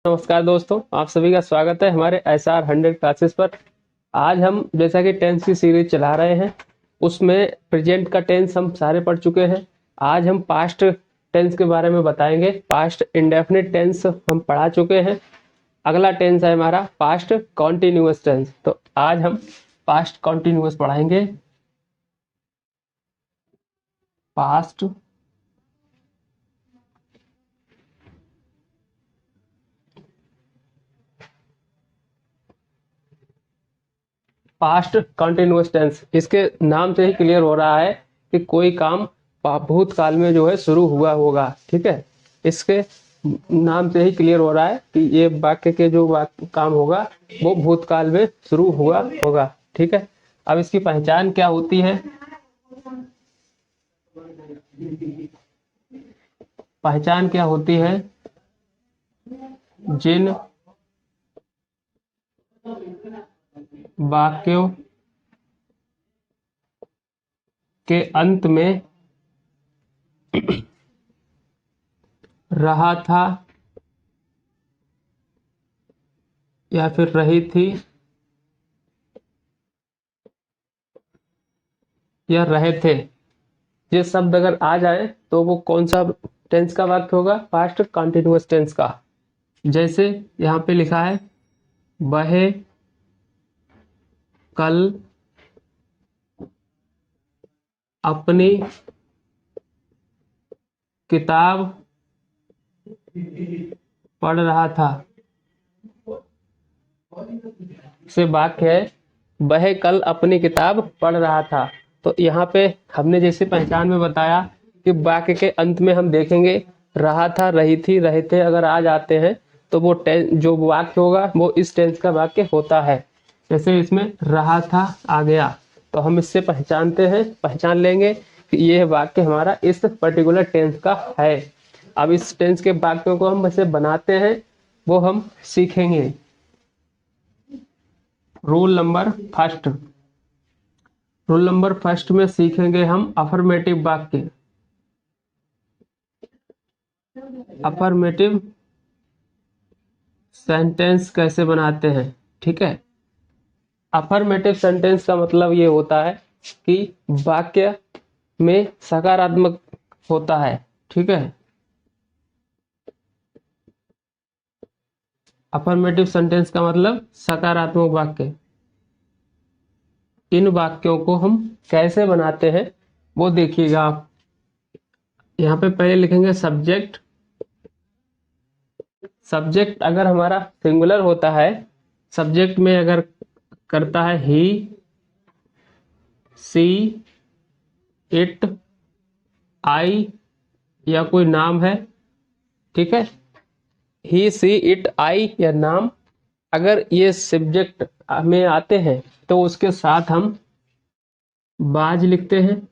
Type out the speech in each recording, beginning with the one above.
नमस्कार दोस्तों, आप सभी का स्वागत है हमारे SR100 क्लासेस पर। आज हम जैसा कि टेंस की सीरीज चला रहे हैं, उसमें प्रेजेंट का टेंस हम सारे पढ़ चुके हैं। आज हम पास्ट टेंस के बारे में बताएंगे। पास्ट इंडेफिनिट टेंस हम पढ़ा चुके हैं। अगला टेंस है हमारा पास्ट कॉन्टिन्यूअस टेंस। तो आज हम पास्ट कॉन्टिन्यूअस पढ़ाएंगे। पास्ट पास्ट कंटिन्यूअस टेंस, इसके नाम से ही क्लियर हो रहा है कि कोई काम भूतकाल में जो है शुरू हुआ होगा। ठीक है, इसके नाम से ही क्लियर हो रहा है कि ये वाक्य के जो काम होगा वो भूतकाल में शुरू हुआ होगा। ठीक है, अब इसकी पहचान क्या होती है? पहचान क्या होती है? जिन वाक्यों के अंत में रहा था या फिर रही थी या रहे थे, ये शब्द अगर आ जाए तो वो कौन सा टेंस का वाक्य होगा? पास्ट कंटिन्यूअस टेंस का। जैसे यहाँ पे लिखा है, वह कल अपनी किताब पढ़ रहा था। से वाक्य है, वह कल अपनी किताब पढ़ रहा था। तो यहाँ पे हमने जैसे पहचान में बताया कि वाक्य के अंत में हम देखेंगे रहा था, रही थी, रहे थे अगर आ जाते हैं तो वो जो वाक्य होगा वो इस टेंस का वाक्य होता है। जैसे इसमें रहा था आ गया, तो हम इससे पहचान लेंगे कि यह वाक्य हमारा इस पर्टिकुलर टेंस का है। अब इस टेंस के वाक्यों को हम ऐसे बनाते हैं, वो हम सीखेंगे। रूल नंबर फर्स्ट में सीखेंगे हम अफर्मेटिव वाक्य। अफर्मेटिव सेंटेंस कैसे बनाते हैं? ठीक है, अफर्मेटिव सेंटेंस का मतलब ये होता है कि वाक्य में सकारात्मक होता है। ठीक है, अफर्मेटिव सेंटेंस का मतलब सकारात्मक वाक्य। इन वाक्यों को हम कैसे बनाते हैं वो देखिएगा आप। यहाँ पे पहले लिखेंगे सब्जेक्ट। सब्जेक्ट अगर हमारा सिंगुलर होता है, सब्जेक्ट में अगर करता है ही, सी, इट, आई या कोई नाम है। ठीक है, ही, सी, इट, आई या नाम, अगर ये सब्जेक्ट में आते हैं तो उसके साथ हम बाज लिखते हैं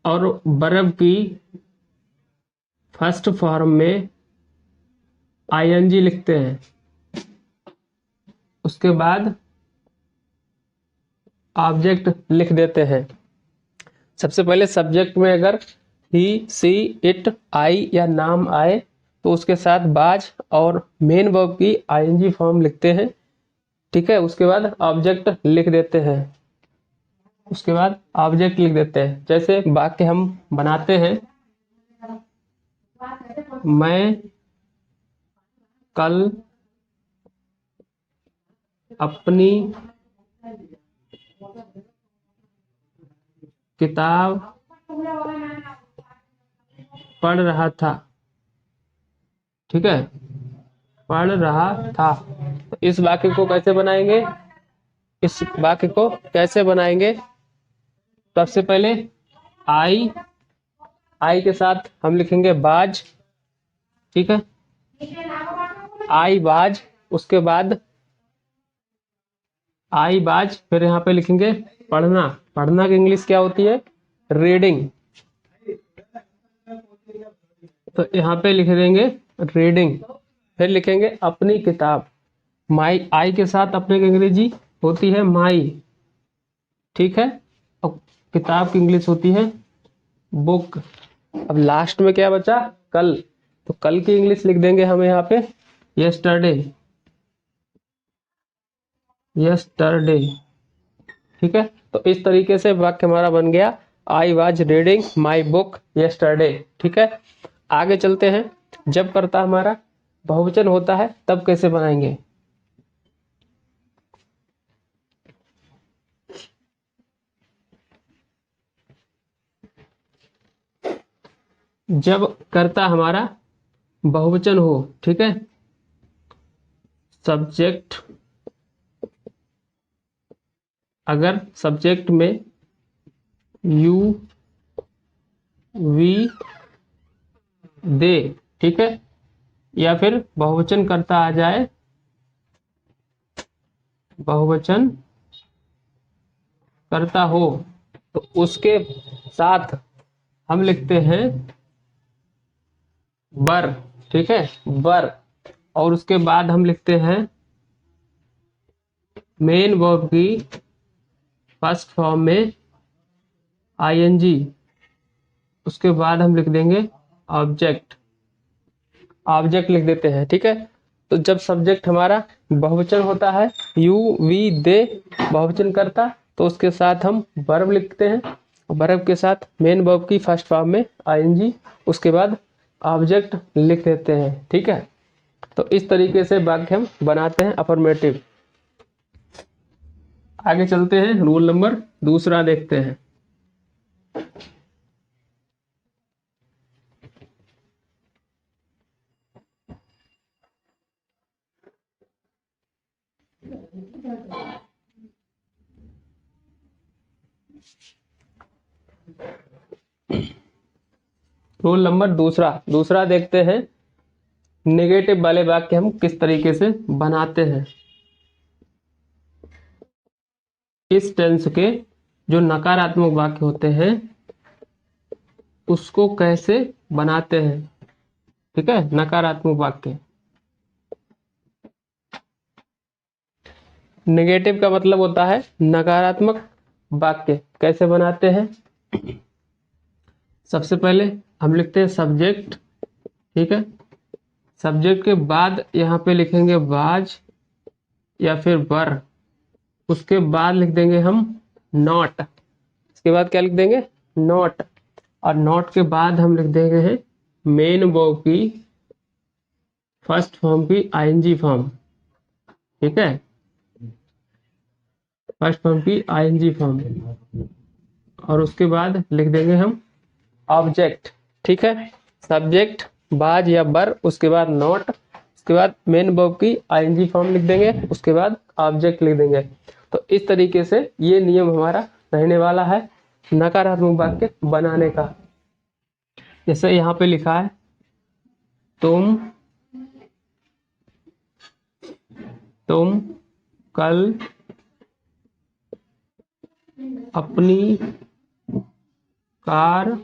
और वर्ब की फर्स्ट फॉर्म में आईएनजी लिखते हैं। उसके बाद ऑब्जेक्ट लिख देते हैं। सबसे पहले सब्जेक्ट में अगर ही, सी, इट, आई या नाम आए तो उसके साथ बाज और मेन वर्ब की आईएनजी फॉर्म लिखते हैं। ठीक है, उसके बाद ऑब्जेक्ट लिख देते हैं। जैसे वाक्य हम बनाते हैं, मैं कल अपनी किताब पढ़ रहा था। ठीक है, पढ़ रहा था। तो इस वाक्य को कैसे बनाएंगे? सबसे पहले आई के साथ हम लिखेंगे बाज। ठीक है, आई बाज, उसके बाद आई बाज, फिर यहाँ पे लिखेंगे पढ़ना। पढ़ना की इंग्लिश क्या होती है? रीडिंग। तो यहाँ पे लिख देंगे रीडिंग। फिर लिखेंगे अपनी किताब। माई, आई के साथ अपने की अंग्रेजी होती है माई। ठीक है, और किताब की इंग्लिश होती है बुक। अब लास्ट में क्या बचा? कल। तो कल की इंग्लिश लिख देंगे हम यहाँ पे यस्टरडे, यस्टरडे। ठीक है, तो इस तरीके से वाक्य हमारा बन गया, I was reading my book yesterday. ठीक है, आगे चलते हैं। जब कर्ता हमारा बहुवचन होता है तब कैसे बनाएंगे। जब कर्ता हमारा बहुवचन हो, ठीक है, सब्जेक्ट, अगर सब्जेक्ट में यू वी दे, ठीक है, या फिर बहुवचन कर्ता आ जाए, बहुवचन करता हो, तो उसके साथ हम लिखते हैं बर। ठीक है, बर। और उसके बाद हम लिखते हैं मेन वर्ब की फर्स्ट फॉर्म में आईएनजी। उसके बाद हम लिख देंगे ऑब्जेक्ट, ऑब्जेक्ट लिख देते हैं। ठीक है, तो जब सब्जेक्ट हमारा बहुवचन होता है, यू वी दे बहुवचन करता, तो उसके साथ हम वर्ब लिखते हैं, वर्ब के साथ मेन वर्ब की फर्स्ट फॉर्म में आईएनजी, उसके बाद ऑब्जेक्ट लिख देते हैं। ठीक है, तो इस तरीके से वाक्य हम बनाते हैं अफर्मेटिव। आगे चलते हैं, रूल नंबर दूसरा देखते हैं। रूल नंबर दूसरा, दूसरा देखते हैं नेगेटिव वाले वाक्य हम किस तरीके से बनाते हैं। इस टेंस के जो नकारात्मक वाक्य होते हैं उसको कैसे बनाते हैं। ठीक है, नकारात्मक वाक्य, नेगेटिव का मतलब होता है नकारात्मक वाक्य। कैसे बनाते हैं, सबसे पहले हम लिखते हैं सब्जेक्ट। ठीक है, सब्जेक्ट के बाद यहाँ पे लिखेंगे वाज या फिर वर, उसके बाद लिख देंगे हम नॉट। इसके बाद क्या लिख देंगे, नॉट। और नॉट के बाद हम लिख देंगे हैं मेन वर्ब की फर्स्ट फॉर्म की आईएनजी फॉर्म। ठीक है, फर्स्ट फॉर्म की आईएनजी फॉर्म, और उसके बाद लिख देंगे हम ऑब्जेक्ट। ठीक है, सब्जेक्ट बाज या बर, उसके बाद नॉट, उसके बाद मेन वर्ब की आईएनजी फॉर्म लिख देंगे, उसके बाद ऑब्जेक्ट लिख देंगे। तो इस तरीके से ये नियम हमारा रहने वाला है नकारात्मक वाक्य बनाने का। जैसे यहाँ पे लिखा है, तुम कल अपनी कार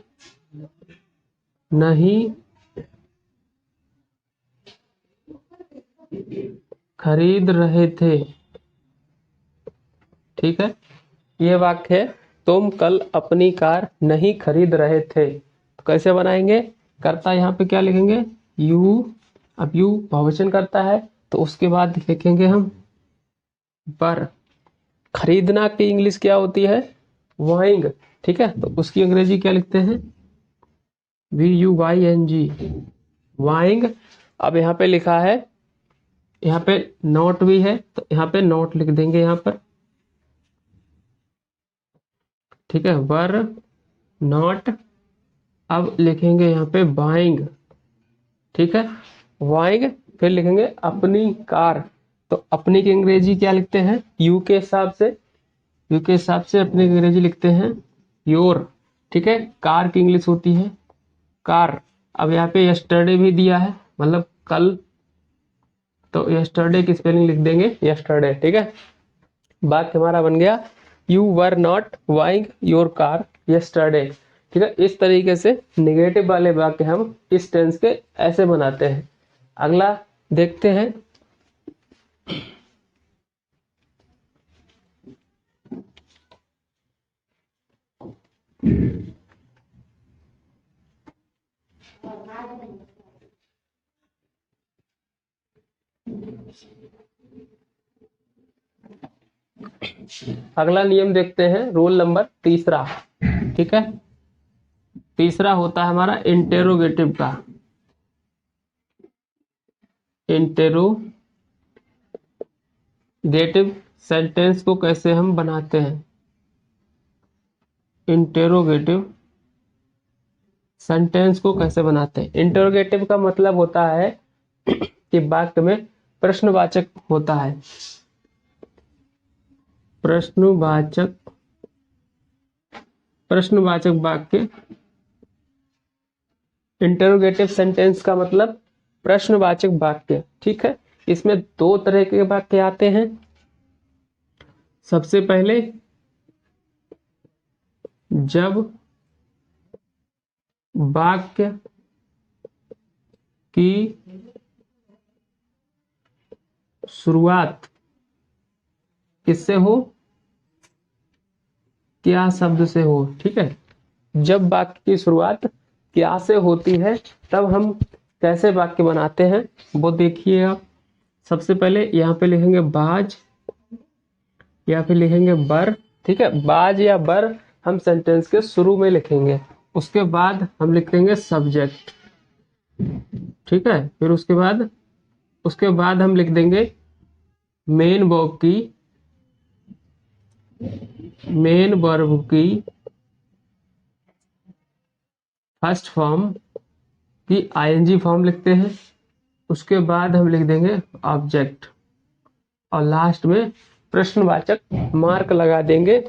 नहीं खरीद रहे थे। ठीक है, ये वाक्य है, तुम कल अपनी कार नहीं खरीद रहे थे। तो कैसे बनाएंगे, कर्ता यहाँ पे क्या लिखेंगे, यू। अब यू बहुवचन करता है तो उसके बाद लिखेंगे हम पर। खरीदना की इंग्लिश क्या होती है, वाइंग। ठीक है, तो उसकी अंग्रेजी क्या लिखते हैं, VUYNG, वाइंग। अब यहाँ पे लिखा है, यहाँ पे नोट भी है तो यहाँ पे नोट लिख देंगे यहाँ पर। ठीक है, वर नॉट। अब लिखेंगे यहाँ पे बाइंग। ठीक है, वाइंग, फिर लिखेंगे अपनी कार। तो अपनी की अंग्रेजी क्या लिखते हैं, यू के हिसाब से, यू के हिसाब से अपनी की अंग्रेजी लिखते हैं योर। ठीक है, कार की इंग्लिश होती है कार। अब यहाँ पे यस्टरडे भी दिया है, मतलब कल, तो यस्टरडे की स्पेलिंग लिख देंगे यस्टरडे। ठीक है, वाक्य हमारा बन गया, you were not buying your car yesterday. ठीक है, इस तरीके से निगेटिव वाले वाक्य हम इस टेंस के ऐसे बनाते हैं। अगला देखते हैं, अगला नियम देखते हैं, रूल नंबर तीसरा। ठीक है, तीसरा होता है हमारा इंटेरोगेटिव का। इंटेरोगेटिव सेंटेंस को कैसे हम बनाते हैं। इंटेरोगेटिव सेंटेंस को कैसे बनाते हैं। इंटेरोगेटिव का मतलब होता है कि वाक्य में प्रश्नवाचक होता है। प्रश्नवाचक वाक्य। इंटेरोगेटिव सेंटेंस का मतलब प्रश्नवाचक वाक्य। ठीक है, इसमें दो तरह के वाक्य आते हैं। सबसे पहले, जब वाक्य की शुरुआत किससे हो, क्या शब्द से हो। ठीक है, जब वाक्य की शुरुआत क्या से होती है तब हम कैसे वाक्य बनाते हैं वो देखिए आप। सबसे पहले यहाँ पे लिखेंगे बाज या फिर लिखेंगे बर। ठीक है, बाज या बर हम सेंटेंस के शुरू में लिखेंगे। उसके बाद हम लिख देंगे सब्जेक्ट। ठीक है, फिर उसके बाद हम लिख देंगे मेन वर्ब की फर्स्ट फॉर्म की आईएनजी फॉर्म लिखते हैं। उसके बाद हम लिख देंगे ऑब्जेक्ट और लास्ट में प्रश्नवाचक मार्क लगा देंगे।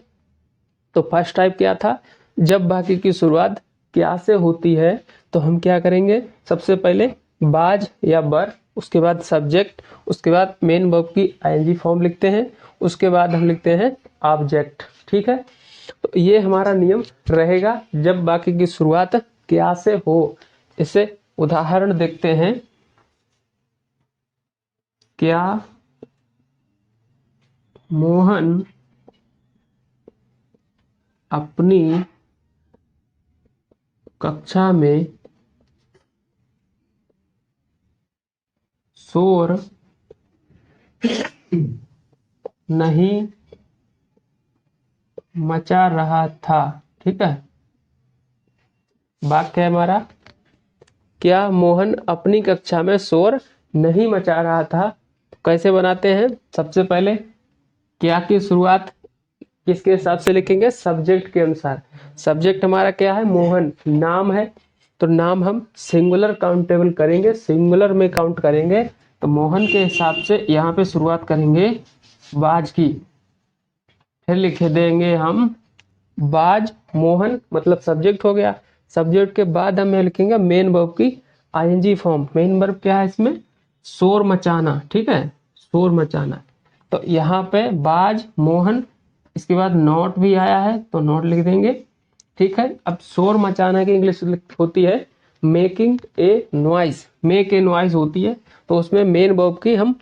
तो फर्स्ट टाइप क्या था, जब वाक्य की शुरुआत क्या से होती है तो हम क्या करेंगे, सबसे पहले बाज या बर, उसके बाद सब्जेक्ट, उसके बाद मेन वर्ब की आईएनजी फॉर्म लिखते हैं, उसके बाद हम लिखते हैं ऑब्जेक्ट। ठीक है, तो ये हमारा नियम रहेगा जब वाक्य की शुरुआत क्या से हो। इसे उदाहरण देखते हैं। क्या मोहन अपनी कक्षा में शोर नहीं मचा रहा था। ठीक है, वाक्य है हमारा, क्या मोहन अपनी कक्षा में शोर नहीं मचा रहा था। तो कैसे बनाते हैं, सबसे पहले क्या की शुरुआत किसके हिसाब से लिखेंगे, सब्जेक्ट के अनुसार। सब्जेक्ट हमारा क्या है, मोहन, नाम है तो नाम हम सिंगुलर काउंटेबल करेंगे, सिंगुलर में काउंट करेंगे। तो मोहन के हिसाब से यहाँ पे शुरुआत करेंगे बाज की, फिर लिख देंगे हम बाज मोहन, मतलब सब्जेक्ट हो गया। सब्जेक्ट के बाद हम लिखेंगे मेन वर्ब की आईएनजी फॉर्म। मेन वर्ब क्या है इसमें, शोर मचाना। ठीक है, शोर मचाना। तो यहाँ पे बाज मोहन, इसके बाद नॉट भी आया है तो नॉट लिख देंगे। ठीक है, अब शोर मचाना की इंग्लिश होती है making a noise. Make a noise होती है, तो उसमें मेन वर्ब की हम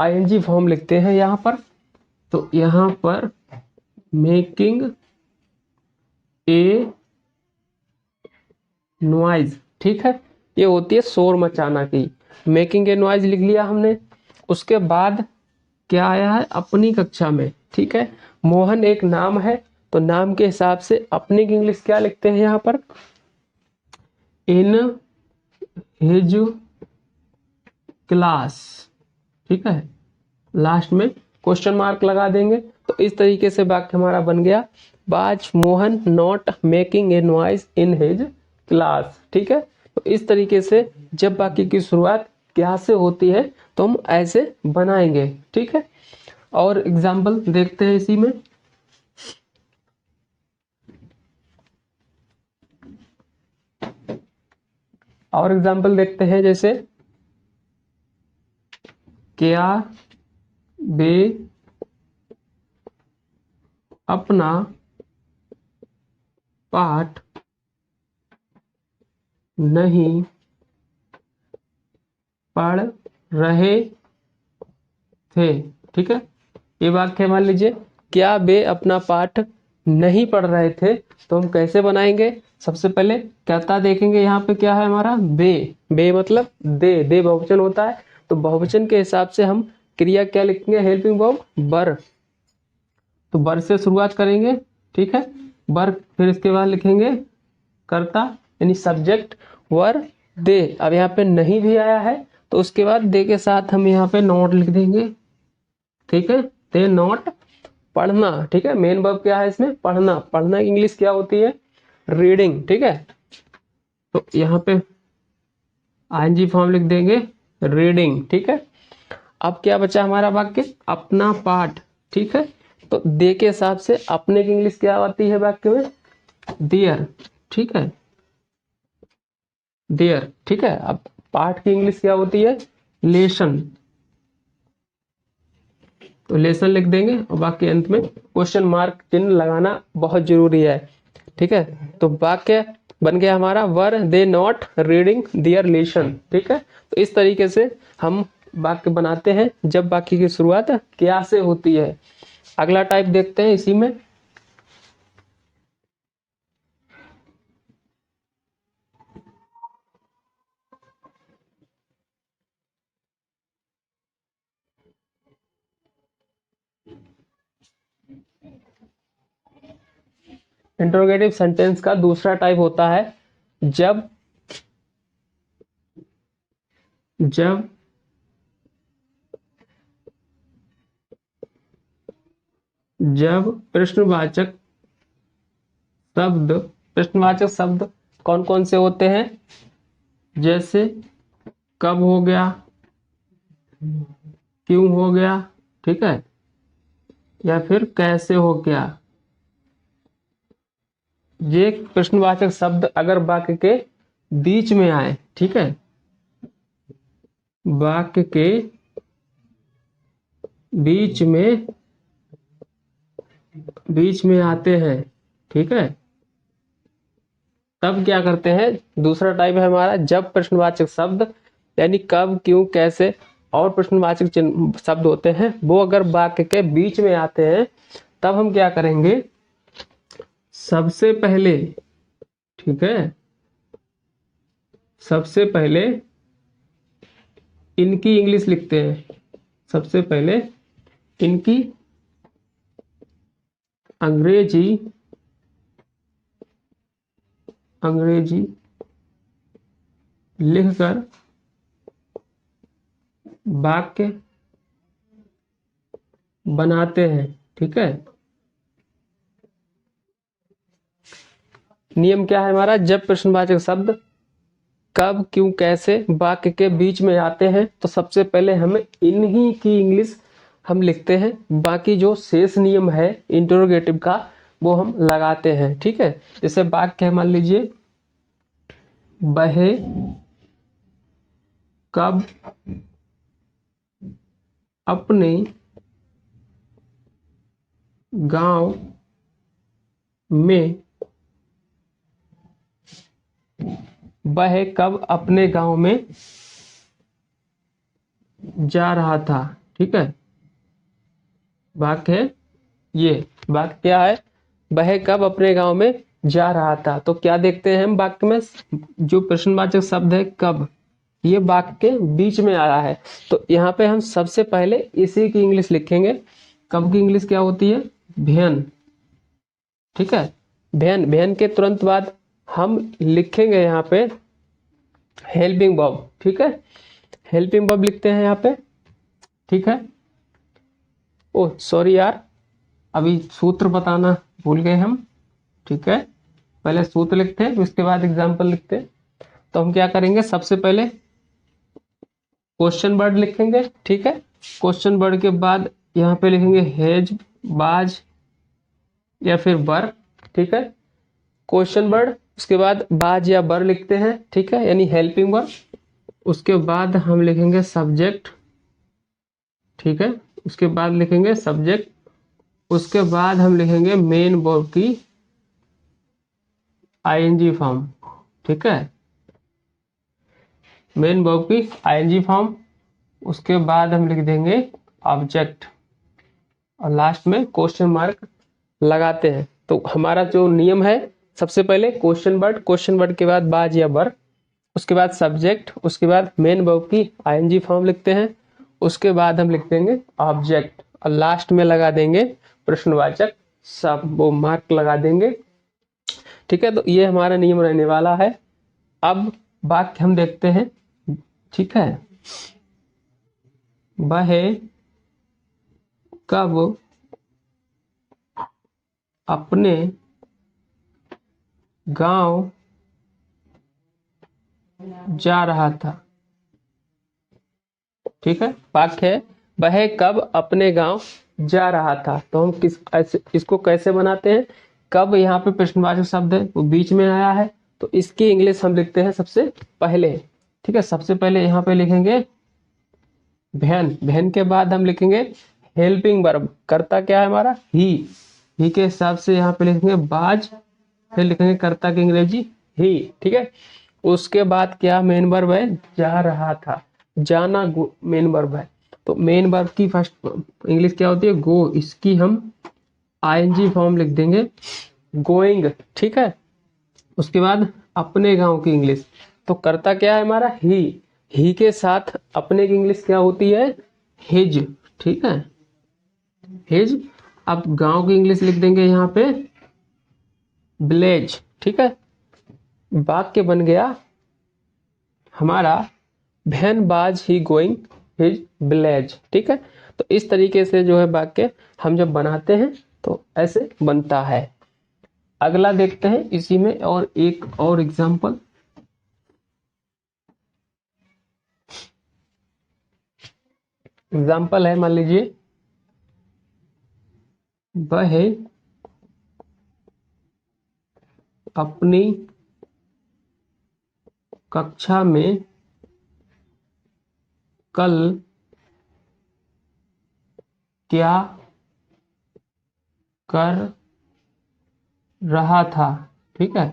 आईएनजी फॉर्म लिखते हैं यहाँ पर। तो यहाँ पर मेकिंग ए नॉइज। ठीक है, ये होती है शोर मचाना की। मेकिंग ए नॉइज लिख लिया हमने। उसके बाद क्या आया है, अपनी कक्षा में। ठीक है, मोहन एक नाम है तो नाम के हिसाब से अपनी की इंग्लिश क्या लिखते हैं यहाँ पर, इन हिज क्लास। ठीक है, लास्ट में क्वेश्चन मार्क लगा देंगे। तो इस तरीके से वाक्य हमारा बन गया, बाज Mohan not making a noise in his class. ठीक है, तो इस तरीके से जब वाक्य की शुरुआत क्या से होती है तो हम ऐसे बनाएंगे। ठीक है, और एग्जाम्पल देखते हैं इसी में। और एग्जाम्पल देखते हैं, जैसे क्या वे अपना पाठ नहीं पढ़ रहे थे। ठीक है, ये वाक्य मान लीजिए, क्या वे अपना पाठ नहीं पढ़ रहे थे तो हम कैसे बनाएंगे, सबसे पहले कर्ता देखेंगे। यहाँ पे क्या है हमारा, बे। बे मतलब दे, दे बहुवचन होता है तो बहुवचन के हिसाब से हम क्रिया क्या लिखेंगे, हेल्पिंग वर्ब बर, तो बर से शुरुआत करेंगे, ठीक है, बर, फिर इसके बाद लिखेंगे कर्ता यानी सब्जेक्ट वर दे। अब यहाँ पे नहीं भी आया है तो उसके बाद दे के साथ हम यहाँ पे नॉट लिख देंगे, ठीक है, दे नॉट पढ़ना, ठीक है, मेन वर्ब क्या है इसमें, पढ़ना, पढ़ना की इंग्लिश क्या होती है, रीडिंग, ठीक है, तो यहाँ पे आईएनजी फॉर्म लिख देंगे रीडिंग, ठीक है। अब क्या बचा हमारा वाक्य, अपना पाठ, ठीक है, तो दे के हिसाब से अपने की इंग्लिश क्या आती है वाक्य में, देयर, ठीक है, देयर, ठीक है। अब पाठ की इंग्लिश क्या होती है, लेसन, तो लेसन लिख देंगे और बाकी अंत में क्वेश्चन मार्क चिन्ह लगाना बहुत जरूरी है, ठीक है। तो वाक्य बन गया हमारा were they not reading their lesson, ठीक है। तो इस तरीके से हम वाक्य बनाते हैं जब वाक्य की शुरुआत क्या से होती है। अगला टाइप देखते हैं इसी में, इंटरोगेटिव सेंटेंस का दूसरा टाइप होता है जब जब जब प्रश्नवाचक शब्द कौन कौन से होते हैं, जैसे कब हो गया, क्यों हो गया, ठीक है, या फिर कैसे हो गया। ये प्रश्नवाचक शब्द अगर वाक्य के बीच में आए, ठीक है, वाक्य के बीच में आते हैं, ठीक है, तब क्या करते हैं, दूसरा टाइप है हमारा जब प्रश्नवाचक शब्द यानी कब, क्यों, कैसे और प्रश्नवाचक चिन्ह शब्द होते हैं वो अगर वाक्य के बीच में आते हैं तब हम क्या करेंगे, सबसे पहले, ठीक है, सबसे पहले इनकी इंग्लिश लिखते हैं, सबसे पहले इनकी अंग्रेजी लिखकर वाक्य बनाते हैं, ठीक है। नियम क्या है हमारा, जब प्रश्नवाचक शब्द कब, क्यों, कैसे वाक्य के बीच में आते हैं तो सबसे पहले हमें इन्हीं की इंग्लिश हम लिखते हैं, बाकी जो शेष नियम है इंटरोगेटिव का वो हम लगाते हैं, ठीक है। जैसे वाक्य है, मान लीजिए वह कब अपने गांव में, वह कब अपने गांव में जा रहा था, ठीक है, वाक्य है ये, वाक्य क्या है, वह कब अपने गांव में जा रहा था। तो क्या देखते हैं हम वाक्य में, जो प्रश्नवाचक शब्द है कब, ये वाक्य के बीच में आया है तो यहाँ पे हम सबसे पहले इसी की इंग्लिश लिखेंगे। कब की इंग्लिश क्या होती है, भेन, ठीक है, भेन, भेन के तुरंत बाद हम लिखेंगे यहाँ पे हेल्पिंग वर्ब, ठीक है, हेल्पिंग वर्ब लिखते हैं यहाँ पे, ठीक है। ओह सॉरी यार, अभी सूत्र बताना भूल गए हम, ठीक है, पहले सूत्र लिखते हैं उसके बाद एग्जाम्पल लिखते हैं। तो हम क्या करेंगे, सबसे पहले क्वेश्चन वर्ड लिखेंगे, ठीक है, क्वेश्चन वर्ड के बाद यहाँ पे लिखेंगे हैज, बाज या फिर बर, ठीक है, क्वेश्चन वर्ड, उसके बाद बाज या बर लिखते हैं, ठीक है, यानी हेल्पिंग वर्ब, उसके बाद हम लिखेंगे सब्जेक्ट, ठीक है, उसके बाद लिखेंगे सब्जेक्ट, उसके बाद हम लिखेंगे मेन वर्ब की आईएनजी फॉर्म, ठीक है, मेन वर्ब की आईएनजी फॉर्म, उसके बाद हम लिख देंगे ऑब्जेक्ट और लास्ट में क्वेश्चन मार्क लगाते हैं। तो हमारा जो नियम है, सबसे पहले क्वेश्चन वर्ड, क्वेश्चन वर्ड के बाद बाज या बर, उसके बाद सब्जेक्ट, उसके बाद मेन वर्ब की आईएनजी फॉर्म लिखते हैं, उसके बाद हम लिख देंगे ऑब्जेक्ट और लास्ट में लगा देंगे प्रश्नवाचक सब, वो मार्क लगा देंगे। ठीक है, तो ये हमारा नियम रहने वाला है। अब वाक्य हम देखते हैं। ठीक है, वह कब अपने गांव जा रहा था। ठीक है, वाक्य है वह कब अपने गांव जा रहा था। तो हम इसको कैसे बनाते हैं? कब यहाँ पे प्रश्नवाचक शब्द है वो बीच में आया है, तो इसकी इंग्लिश हम लिखते हैं सबसे पहले। ठीक है, सबसे पहले यहाँ पे लिखेंगे वैन, वैन के बाद हम लिखेंगे हेल्पिंग वर्ब, कर्ता क्या है हमारा ही के हिसाब से यहाँ पे लिखेंगे बाज, फिर लिखेंगे कर्ता की अंग्रेजी ही। ठीक है, उसके बाद क्या मेन वर्ब है, जा रहा था, जाना मेन वर्ब है। तो मेन वर्ब की फर्स्ट इंग्लिश क्या होती है, गो, इसकी हम आईएनजी फॉर्म लिख देंगे गोइंग। ठीक है, उसके बाद अपने गांव की इंग्लिश, तो कर्ता क्या है हमारा ही के साथ अपने की इंग्लिश क्या होती है, हिज। ठीक है, हिज। अब गांव की इंग्लिश लिख देंगे यहाँ पे विलेज। ठीक है, वाक्य बन गया हमारा when was he going his village. ठीक है, तो इस तरीके से जो है वाक्य हम जब बनाते हैं तो ऐसे बनता है। अगला देखते हैं इसी में और एक और एग्जांपल। एग्जांपल है, मान लीजिए वह अपनी कक्षा में कल क्या कर रहा था। ठीक है,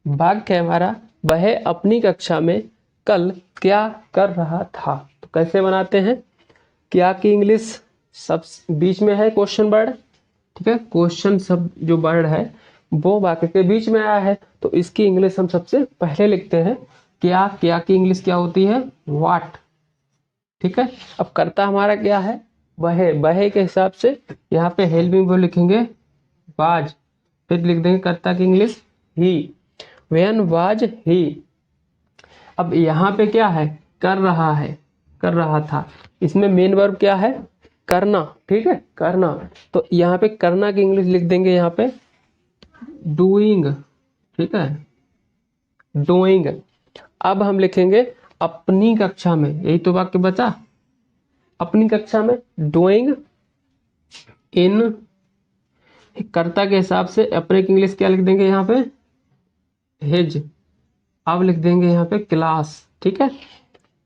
वाक्य है हमारा वह अपनी कक्षा में कल क्या कर रहा था। तो कैसे बनाते हैं, क्या की इंग्लिश सब बीच में है क्वेश्चन वर्ड। ठीक है, क्वेश्चन सब जो वर्ड है वो वाक्य के बीच में आया है, तो इसकी इंग्लिश हम सबसे पहले लिखते हैं क्या की इंग्लिश क्या होती है, व्हाट। ठीक है, अब कर्ता हमारा क्या है, वह के हिसाब से यहाँ पे हेल्पिंग वर्ब लिखेंगे वाज, फिर लिख देंगे कर्ता की English he, when was he. अब यहाँ पे क्या है, कर रहा है, कर रहा था, इसमें मेन वर्ब क्या है, करना। ठीक है, करना, तो यहाँ पे करना की इंग्लिश लिख देंगे यहाँ पे डूइंग। ठीक है, डूइंग। अब हम लिखेंगे अपनी कक्षा में, यही तो वाक्य बचा, अपनी कक्षा में डूइंग इन, कर्ता के हिसाब से अपने की इंग्लिश क्या लिख देंगे यहाँ पे हिज, अब लिख देंगे यहाँ पे क्लास। ठीक है,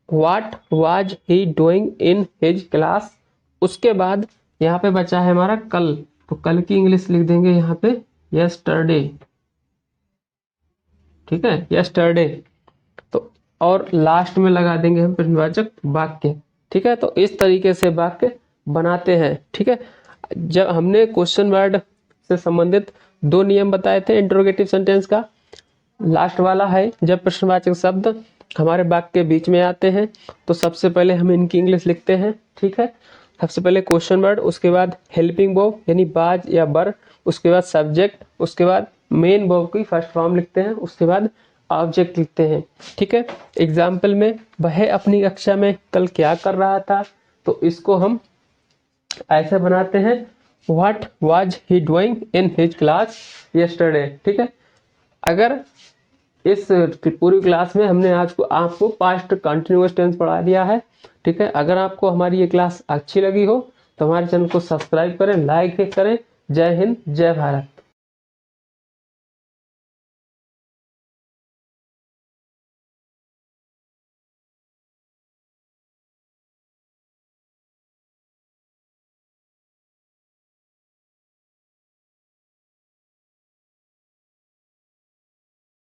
what was he doing in his class. उसके बाद यहाँ पे बचा है हमारा कल, तो कल की इंग्लिश लिख देंगे यहाँ पे यस्टरडे। ठीक है, यस्टरडे। तो और लास्ट में लगा देंगे हम प्रश्नवाचक वाक्य। ठीक है, तो इस तरीके से वाक्य बनाते हैं। ठीक है, जब हमने क्वेश्चन वर्ड से संबंधित दो नियम बताए थे इंट्रोगेटिव सेंटेंस का, लास्ट वाला है जब प्रश्नवाचक शब्द हमारे वाक्य के बीच में आते हैं तो सबसे पहले हम इनकी इंग्लिश लिखते हैं। ठीक है, सबसे पहले क्वेश्चन वर्ड, उसके बाद हेल्पिंग वर्ब यानी बाज या बर, उसके बाद सब्जेक्ट, उसके बाद मेन वर्ब की फर्स्ट फॉर्म लिखते हैं, उसके बाद ऑब्जेक्ट लिखते हैं। ठीक है, एग्जाम्पल में वह अपनी कक्षा में कल क्या कर रहा था, तो इसको हम ऐसे बनाते हैं what was he doing in his class yesterday. ठीक है, अगर इस पूरी क्लास में हमने आज को आपको पास्ट कंटिन्यूअस टेंस पढ़ा दिया है। ठीक है, अगर आपको हमारी ये क्लास अच्छी लगी हो तो हमारे चैनल को सब्सक्राइब करें, लाइक करें। जय हिंद, जय भारत।